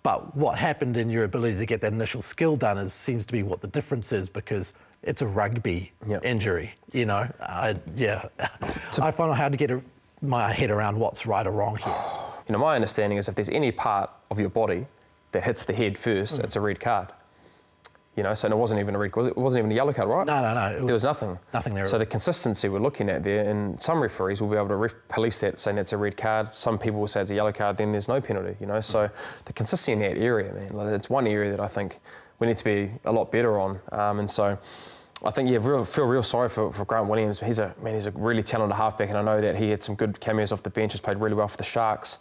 But what happened in your ability to get that initial skill done seems to be what the difference is, because it's a rugby injury, you know. I find it hard to get my head around what's right or wrong here. You know, my understanding is if there's any part of your body that hits the head first, it's a red card. You know, so it wasn't even a red card. It wasn't even a yellow card, right? No. There was nothing. Nothing there. So the consistency we're looking at there, and some referees will be able to police that, saying that's a red card. Some people will say it's a yellow card, then there's no penalty, you know. So the consistency in that area, man, like, it's one area that I think we need to be a lot better on. And so I think, feel real sorry for Grant Williams. He's a really talented halfback, and I know that he had some good cameos off the bench, has played really well for the Sharks.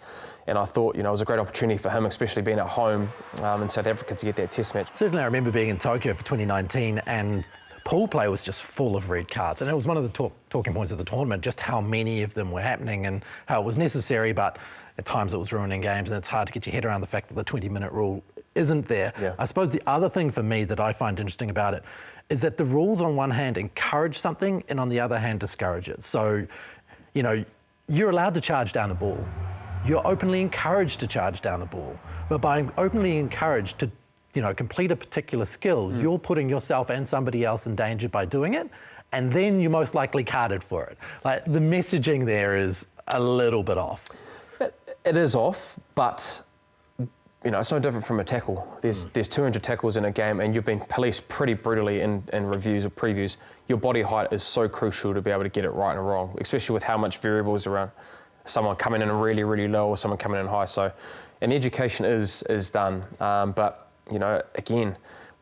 And I thought, you know, it was a great opportunity for him, especially being at home in South Africa, to get that test match. Certainly I remember being in Tokyo for 2019 and pool play was just full of red cards. And it was one of the talking points of the tournament, just how many of them were happening and how it was necessary, but at times it was ruining games, and it's hard to get your head around the fact that the 20-minute rule isn't there. I suppose the other thing for me that I find interesting about it is that the rules on one hand encourage something and on the other hand discourage it. So, you know, you're allowed to charge down a ball. You're openly encouraged to charge down a ball. But by openly encouraged to, you know, complete a particular skill, you're putting yourself and somebody else in danger by doing it, and then you're most likely carded for it. Like, the messaging there is a little bit off. It is off, but you know, it's no different from a tackle. There's 200 tackles in a game, and you've been policed pretty brutally in reviews or previews. Your body height is so crucial to be able to get it right and wrong, especially with how much variables around someone coming in really, really low or someone coming in high. So an education is done. But, you know, again,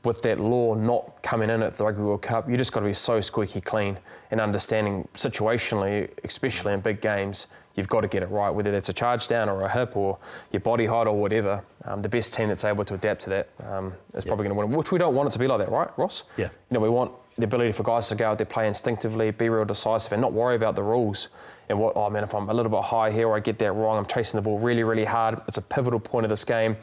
with that law not coming in at the Rugby World Cup, you just got to be so squeaky clean and understanding situationally, especially in big games, you've got to get it right, whether that's a charge down or a hip or your body height or whatever. The best team that's able to adapt to that is probably going to win, which we don't want it to be like that, right, Ross? Yeah. We want the ability for guys to go out there, play instinctively, be real decisive and not worry about the rules and if I'm a little bit high here or I get that wrong, I'm chasing the ball really, really hard. It's a pivotal point of this game.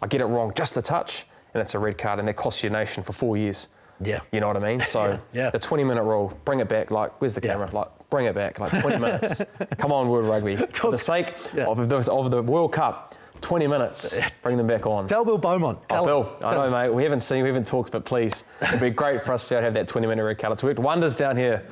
I get it wrong just a touch and it's a red card and that costs your nation for 4 years. Yeah. You know what I mean? So the 20-minute rule, bring it back. Like, where's the camera? Like, bring it back. Like 20 minutes. Come on, World Rugby. For the sake of the World Cup, 20 minutes. Bring them back on. Tell Bill Beaumont. Bill, I know, mate. We haven't talked, but please, it'd be great for us to be able to have that 20-minute red card. It's worked wonders down here,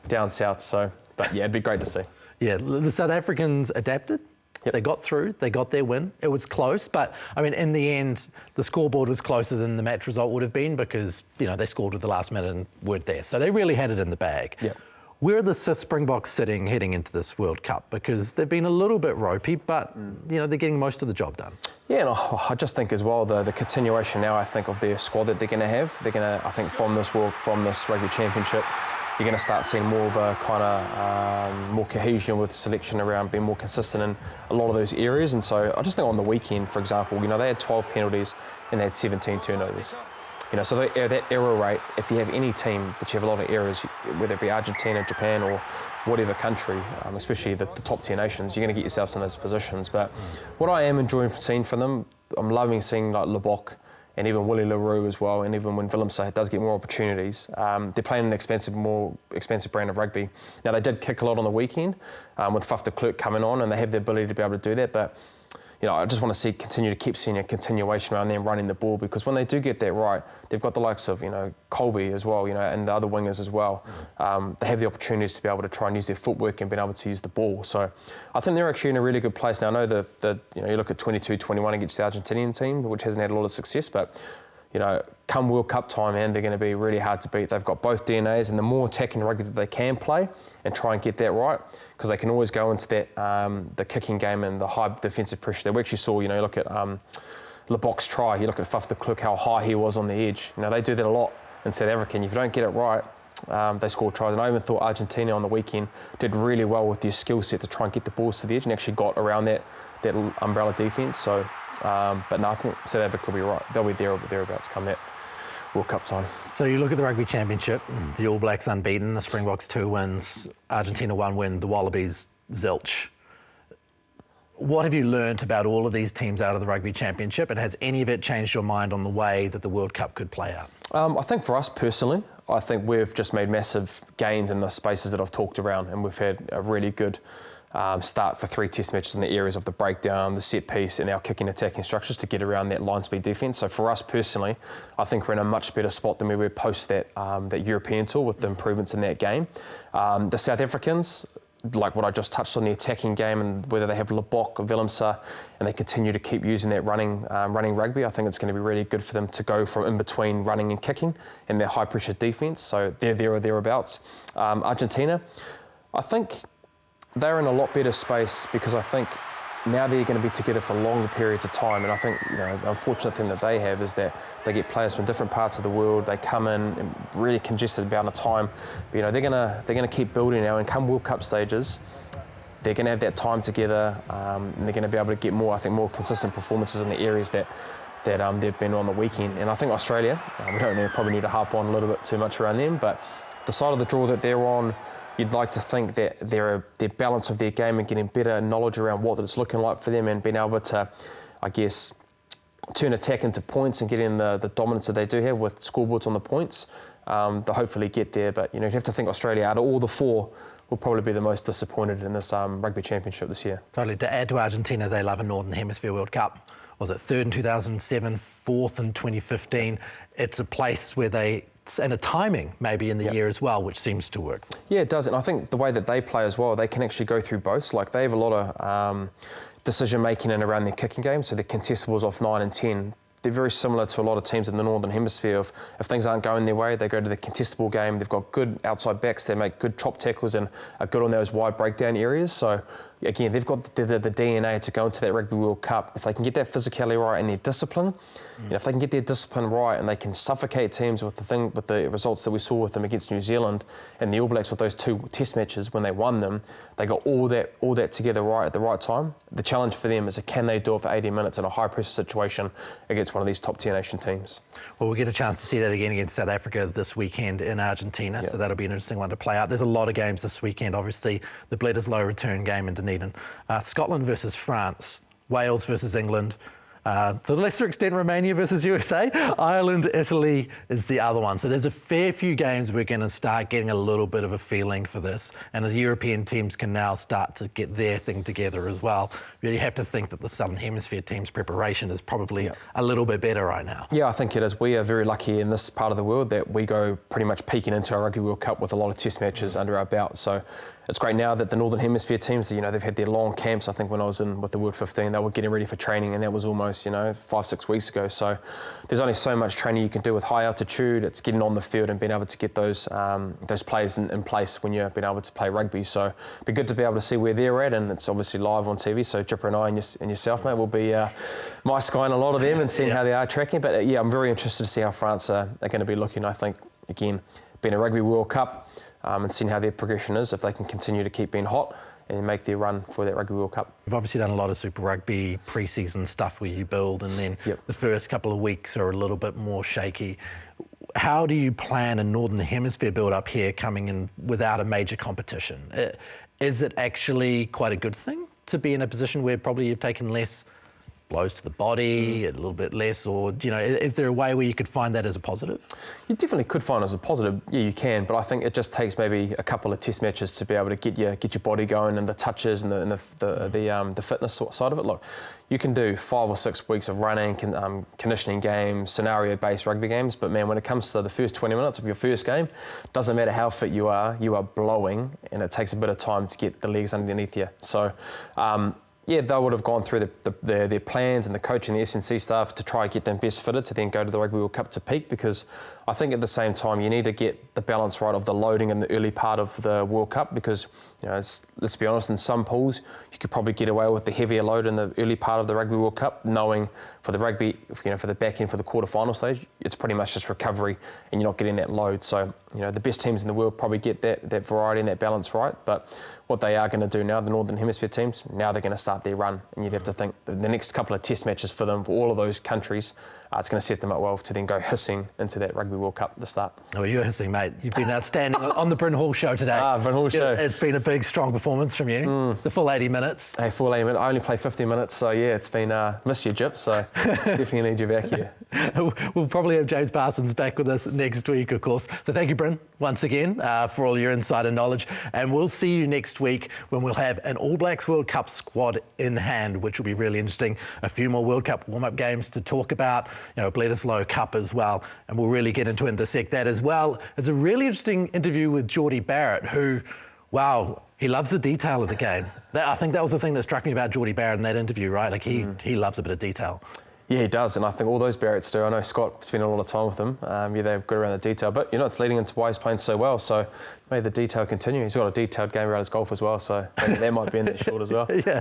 down south. So, but yeah, it'd be great to see. Yeah, the South Africans adapted. They got through, they got their win. It was close, but I mean, in the end, the scoreboard was closer than the match result would have been because, they scored at the last minute and weren't there. So they really had it in the bag. Yeah. Where are the Springboks sitting heading into this World Cup? Because they've been a little bit ropey, but, they're getting most of the job done. Yeah, and I just think as well, the continuation now, I think, of their squad that they're going to have. They're going to, I think, from this Rugby Championship, you're going to start seeing more of a kind of more cohesion with selection around being more consistent in a lot of those areas. And so I just think on the weekend, for example, they had 12 penalties and they had 17 turnovers. So that error rate, if you have any team that you have a lot of errors, whether it be Argentina, Japan or whatever country, especially the top tier nations, you're going to get yourselves in those positions. But what I am enjoying seeing from them, I'm loving seeing like Lebok and even Willie LaRue as well, and even when Willemse does get more opportunities, they're playing an more expensive brand of rugby. Now, they did kick a lot on the weekend with Faf de Klerk coming on, and they have the ability to be able to do that, but I just want to continue to keep seeing a continuation around them running the ball, because when they do get that right, they've got the likes of, Colby as well, and the other wingers as well. They have the opportunities to be able to try and use their footwork and being able to use the ball. So I think they're actually in a really good place. Now, I know you look at 22-21 against the Argentinian team, which hasn't had a lot of success, but come World Cup time, man, they're going to be really hard to beat. They've got both DNAs, and the more attacking rugby that they can play and try and get that right, because they can always go into that the kicking game and the high defensive pressure. We actually saw, you look at Lebok's try, you look at Faf de Klerk, how high he was on the edge. They do that a lot in South Africa, and if you don't get it right, they score tries. And I even thought Argentina on the weekend did really well with their skill set to try and get the balls to the edge and actually got around that umbrella defence. So, but no, I think South Africa will be right. They'll be there or thereabouts come that World Cup time. So you look at the Rugby Championship, the All Blacks unbeaten, the Springboks 2 wins, Argentina 1 win, the Wallabies zilch. What have you learnt about all of these teams out of the Rugby Championship, and has any of it changed your mind on the way that the World Cup could play out? I think for us personally, I think we've just made massive gains in the spaces that I've talked around, and we've had a really good start for 3 test matches in the areas of the breakdown, the set piece and our kicking attacking structures to get around that line speed defence. So for us personally, I think we're in a much better spot than we were post that European tour with the improvements in that game. The South Africans, like what I just touched on, the attacking game, and whether they have Lebok or Willemse and they continue to keep using that running rugby, I think it's going to be really good for them to go from in between running and kicking and their high pressure defence. So they're there or thereabouts. Argentina, I think they're in a lot better space, because I think now they're going to be together for longer periods of time. And I think the unfortunate thing that they have is that they get players from different parts of the world. They come in really congested amount of time. But they're going to keep building now, and come World Cup stages, they're going to have that time together, and they're going to be able to get more consistent performances in the areas that they've been on the weekend. And I think Australia, we don't probably need to harp on a little bit too much around them, but the side of the draw that they're on, you'd like to think that their balance of their game and getting better knowledge around what it's looking like for them, and being able to, I guess, turn attack into points and getting the dominance that they do have with scoreboards on the points, they'll hopefully get there. But you have to think Australia, out of all the 4, will probably be the most disappointed in this Rugby Championship this year. Totally. To add to Argentina, they love a Northern Hemisphere World Cup. Was it 3rd in 2007, 4th in 2015? It's a place where and a timing maybe in the year as well, which seems to work. Yeah, it does. And I think the way that they play as well, they can actually go through both. Like, they have a lot of decision making in around their kicking game. So the contestables off 9 and 10, they're very similar to a lot of teams in the Northern Hemisphere. If things aren't going their way, they go to the contestable game. They've got good outside backs. They make good chop tackles and are good on those wide breakdown areas. So, again, they've got the DNA to go into that Rugby World Cup. If they can get that physicality right and their discipline, if they can get their discipline right and they can suffocate teams with the results that we saw with them against New Zealand and the All Blacks with those 2 test matches when they won them, they got all that together right at the right time. The challenge for them is can they do it for 80 minutes in a high pressure situation against one of these top tier nation teams? Well, we'll get a chance to see that again against South Africa this weekend in Argentina, so that'll be an interesting one to play out. There's a lot of games this weekend, obviously the Bledisloe return game in Dunedin, Scotland versus France, Wales versus England, to a lesser extent Romania versus USA, Ireland, Italy is the other one. So there's a fair few games we're going to start getting a little bit of a feeling for this, and the European teams can now start to get their thing together as well. You have to think that the Southern Hemisphere team's preparation is probably a little bit better right now. Yeah, I think it is. We are very lucky in this part of the world that we go pretty much peaking into our Rugby World Cup with a lot of test matches under our belt. So it's great now that the Northern Hemisphere teams, they've had their long camps. I think when I was in with the World 15, they were getting ready for training, and that was almost, 5-6 weeks ago. So there's only so much training you can do with high altitude. It's getting on the field and being able to get those players in place when you're being able to play rugby. So it'd be good to be able to see where they're at, and it's obviously live on TV. So Jipper and I and yourself, mate, will be my sky and a lot of them and seeing how they are tracking. But I'm very interested to see how France are going to be looking. I think, again, being a Rugby World Cup and seeing how their progression is, if they can continue to keep being hot and make their run for that Rugby World Cup. You've obviously done a lot of Super Rugby pre-season stuff where you build and then the first couple of weeks are a little bit more shaky. How do you plan a Northern Hemisphere build up here coming in without a major competition? Is it actually quite a good thing to be in a position where probably you've taken less blows to the body, a little bit less, or is there a way where you could find that as a positive? You definitely could find it as a positive. Yeah, you can, but I think it just takes maybe a couple of test matches to be able to get your body going and the touches and the fitness side of it. Look, you can do 5 or 6 weeks of running, conditioning games, scenario-based rugby games, but man, when it comes to the first 20 minutes of your first game, doesn't matter how fit you are blowing, and it takes a bit of time to get the legs underneath you. So. They would have gone through their plans and the coaching, the S&C staff to try and get them best fitted to then go to the Rugby World Cup to peak, because I think at the same time you need to get the balance right of the loading in the early part of the World Cup, because let's be honest, in some pools you could probably get away with the heavier load in the early part of the Rugby World Cup, knowing for the rugby, for the back end, for the quarter-final stage, it's pretty much just recovery and you're not getting that load. So the best teams in the world probably get that variety and that balance right, but what they are going to do now, the Northern Hemisphere teams, now they're going to start their run, and you'd have to think the next couple of test matches for them, for all of those countries, it's going to set them up well to then go hissing into that Rugby World Cup to start. Oh, you're hissing, mate. You've been outstanding on the Bryn Hall show today. Bryn Hall show. It's been a big, strong performance from you. The full 80 minutes. Hey, full 80 minutes. I only play 50 minutes, so it's been miss you, Jip, so definitely need you back here. We'll probably have James Parsons back with us next week, of course. So thank you, Bryn, once again, for all your insider knowledge. And we'll see you next week when we'll have an All Blacks World Cup squad in hand, which will be really interesting. A few more World Cup warm-up games to talk about, Bledisloe Cup as well. And we'll really get into and dissect that, as well as a really interesting interview with Geordie Barrett, who, wow, he loves the detail of the game. I think that was the thing that struck me about Geordie Barrett in that interview, right? Like he loves a bit of detail. Yeah, he does, and I think all those Barretts do. I know Scott spent a lot of time with them. They've got around the detail, but it's leading into why he's playing so well. So may the detail continue. He's got a detailed game around his golf as well, so maybe that might be in that short as well. Yeah,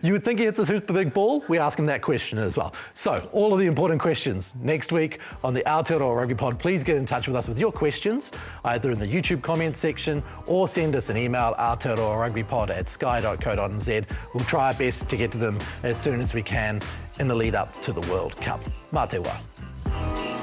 you would think he hits a super big ball. We ask him that question as well. So all of the important questions next week on the Aotearoa Rugby Pod. Please get in touch with us with your questions, either in the YouTube comment section or send us an email, aotearoarugbypod@sky.co.nz. We'll try our best to get to them as soon as we can in the lead up to the World Cup. Mā te wā.